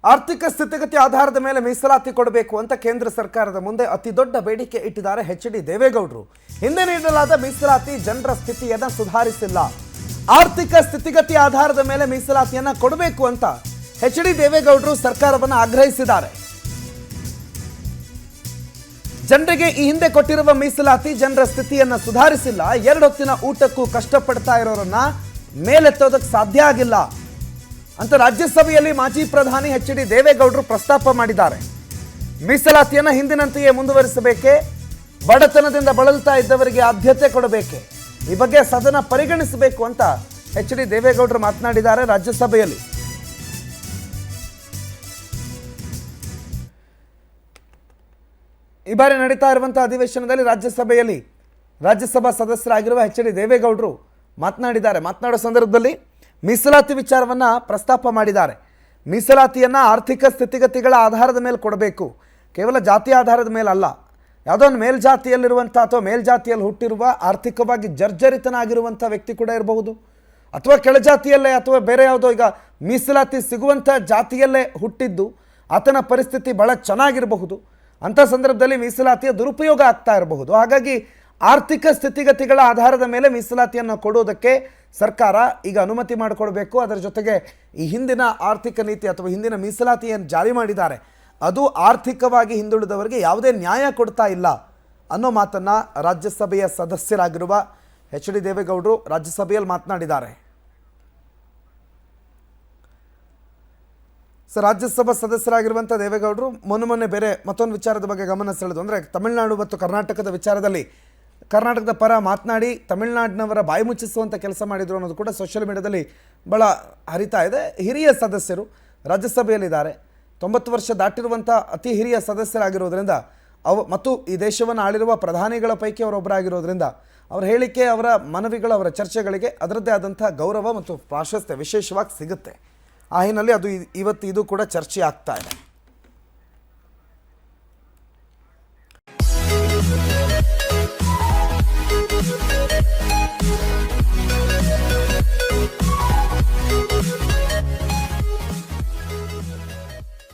ಆರ್ಥಿಕ ಸ್ಥಿತಿಗತಿ ಆಧಾರದ ಮೇಲೆ ಮೀಸಲಾತಿ ಕೊಡಬೇಕು ಅಂತ ಕೇಂದ್ರ ಸರ್ಕಾರದ ಮುಂದೆ ಅತಿ ದೊಡ್ಡ ಬೇಡಿಕೆ ಇಟ್ಟಿದ್ದಾರೆ ಎಚ್.ಡಿ. ದೇವೇಗೌಡರು. ಹಿಂದೆ ನೀಡಲಾದ ಮೀಸಲಾತಿ ಜನರ ಸ್ಥಿತಿಯನ್ನು ಸುಧಾರಿಸಿಲ್ಲ. ಆರ್ಥಿಕ ಸ್ಥಿತಿಗತಿ ಆಧಾರದ ಮೇಲೆ ಮೀಸಲಾತಿಯನ್ನು ಕೊಡಬೇಕು ಅಂತ ಎಚ್.ಡಿ. ದೇವೇಗೌಡರು ಸರ್ಕಾರವನ್ನು ಆಗ್ರಹಿಸಿದ್ದಾರೆ. ಜನರಿಗೆ ಈ ಹಿಂದೆ ಕೊಟ್ಟಿರುವ ಮೀಸಲಾತಿ ಜನರ ಸ್ಥಿತಿಯನ್ನು ಸುಧಾರಿಸಿಲ್ಲ. 2 ಹೊತ್ತಿನ ಊಟಕ್ಕೂ ಕಷ್ಟಪಡ್ತಾ ಇರೋರನ್ನ ಮೇಲೆತ್ತೋದಕ್ಕೆ ಸಾಧ್ಯ ಆಗಿಲ್ಲ ಅಂತ ರಾಜ್ಯಸಭೆಯಲ್ಲಿ ಮಾಜಿ ಪ್ರಧಾನಿ ಎಚ್.ಡಿ. ದೇವೇಗೌಡರು ಪ್ರಸ್ತಾಪ ಮಾಡಿದ್ದಾರೆ. ಮೀಸಲಾತಿಯನ್ನು ಹಿಂದಿನಂತೆಯೇ ಮುಂದುವರಿಸಬೇಕೆ, ಬಡತನದಿಂದ ಬಳಲ್ತಾ ಇದ್ದವರಿಗೆ ಆದ್ಯತೆ ಕೊಡಬೇಕೆ, ಈ ಬಗ್ಗೆ ಸದನ ಪರಿಗಣಿಸಬೇಕು ಅಂತ ಎಚ್.ಡಿ. ದೇವೇಗೌಡರು ಮಾತನಾಡಿದ್ದಾರೆ ರಾಜ್ಯಸಭೆಯಲ್ಲಿ. ಈ ಬಾರಿ ನಡೀತಾ ಇರುವಂತಹ ಅಧಿವೇಶನದಲ್ಲಿ ರಾಜ್ಯಸಭಾ ಸದಸ್ಯರಾಗಿರುವ ಎಚ್.ಡಿ. ದೇವೇಗೌಡರು ಮಾತನಾಡಿದ್ದಾರೆ. ಮಾತನಾಡೋ ಸಂದರ್ಭದಲ್ಲಿ ಮೀಸಲಾತಿ ವಿಚಾರವನ್ನು ಪ್ರಸ್ತಾಪ ಮಾಡಿದ್ದಾರೆ. ಮೀಸಲಾತಿಯನ್ನು ಆರ್ಥಿಕ ಸ್ಥಿತಿಗತಿಗಳ ಆಧಾರದ ಮೇಲೆ ಕೊಡಬೇಕು, ಕೇವಲ ಜಾತಿ ಆಧಾರದ ಮೇಲೆ ಅಲ್ಲ. ಯಾವುದೋ ಒಂದು ಮೇಲ್ಜಾತಿಯಲ್ಲಿರುವಂಥ ಅಥವಾ ಮೇಲ್ಜಾತಿಯಲ್ಲಿ ಹುಟ್ಟಿರುವ ಆರ್ಥಿಕವಾಗಿ ಜರ್ಜರಿತನಾಗಿರುವಂಥ ವ್ಯಕ್ತಿ ಕೂಡ ಇರಬಹುದು, ಅಥವಾ ಕೆಳಜಾತಿಯಲ್ಲೇ ಅಥವಾ ಬೇರೆ ಯಾವುದೋ ಈಗ ಮೀಸಲಾತಿ ಸಿಗುವಂಥ ಜಾತಿಯಲ್ಲೇ ಹುಟ್ಟಿದ್ದು ಆತನ ಪರಿಸ್ಥಿತಿ ಭಾಳ ಚೆನ್ನಾಗಿರಬಹುದು. ಅಂಥ ಸಂದರ್ಭದಲ್ಲಿ ಮೀಸಲಾತಿಯ ದುರುಪಯೋಗ ಆಗ್ತಾ ಇರಬಹುದು. ಹಾಗಾಗಿ ಆರ್ಥಿಕ ಸ್ಥಿತಿಗತಿಗಳ ಆಧಾರದ ಮೇಲೆ ಮೀಸಲಾತಿಯನ್ನು ಕೊಡೋದಕ್ಕೆ ಸರ್ಕಾರ ಈಗ ಅನುಮತಿ ಮಾಡಿಕೊಡ್ಬೇಕು. ಅದರ ಜೊತೆಗೆ ಈ ಹಿಂದಿನ ಆರ್ಥಿಕ ನೀತಿ ಅಥವಾ ಹಿಂದಿನ ಮೀಸಲಾತಿಯನ್ನು ಜಾರಿ ಮಾಡಿದ್ದಾರೆ, ಅದು ಆರ್ಥಿಕವಾಗಿ ಹಿಂದುಳಿದವರಿಗೆ ಯಾವುದೇ ನ್ಯಾಯ ಕೊಡ್ತಾ ಇಲ್ಲ ಅನ್ನೋ ಮಾತನ್ನು ರಾಜ್ಯಸಭೆಯ ಸದಸ್ಯರಾಗಿರುವ ಎಚ್.ಡಿ. ದೇವೇಗೌಡರು ರಾಜ್ಯಸಭೆಯಲ್ಲಿ ಮಾತನಾಡಿದ್ದಾರೆ. ರಾಜ್ಯಸಭಾ ಸದಸ್ಯರಾಗಿರುವಂಥ ದೇವೇಗೌಡರು ಮೊನ್ನೆ ಬೇರೆ ಮತ್ತೊಂದು ವಿಚಾರದ ಬಗ್ಗೆ ಗಮನ ಸೆಳೆದು, ಅಂದರೆ ತಮಿಳುನಾಡು ಮತ್ತು ಕರ್ನಾಟಕದ ವಿಚಾರದಲ್ಲಿ ಕರ್ನಾಟಕದ ಪರ ಮಾತನಾಡಿ ತಮಿಳುನಾಡಿನವರ ಬಾಯಿ ಮುಚ್ಚಿಸುವಂಥ ಕೆಲಸ ಮಾಡಿದರು ಅನ್ನೋದು ಕೂಡ ಸೋಷಿಯಲ್ ಮೀಡಿಯಾದಲ್ಲಿ ಭಾಳ ಹರಿತಾ ಇದೆ. ಹಿರಿಯ ಸದಸ್ಯರು ರಾಜ್ಯಸಭೆಯಲ್ಲಿದ್ದಾರೆ, 90 ವರ್ಷ ದಾಟಿರುವಂಥ ಅತಿ ಹಿರಿಯ ಸದಸ್ಯರಾಗಿರೋದ್ರಿಂದ ಮತ್ತು ಈ ದೇಶವನ್ನು ಆಳಿರುವ ಪ್ರಧಾನಿಗಳ ಪೈಕಿ ಅವರೊಬ್ಬರಾಗಿರೋದ್ರಿಂದ ಅವರ ಹೇಳಿಕೆ, ಅವರ ಮನವಿಗಳು, ಅವರ ಚರ್ಚೆಗಳಿಗೆ ಅದರದ್ದೇ ಆದಂಥ ಗೌರವ ಮತ್ತು ಪ್ರಾಶಸ್ತ್ಯ ವಿಶೇಷವಾಗಿ ಸಿಗುತ್ತೆ. ಆ ಹಿನ್ನೆಲೆ ಇದು ಕೂಡ ಚರ್ಚೆ ಆಗ್ತಾ ಇದೆ.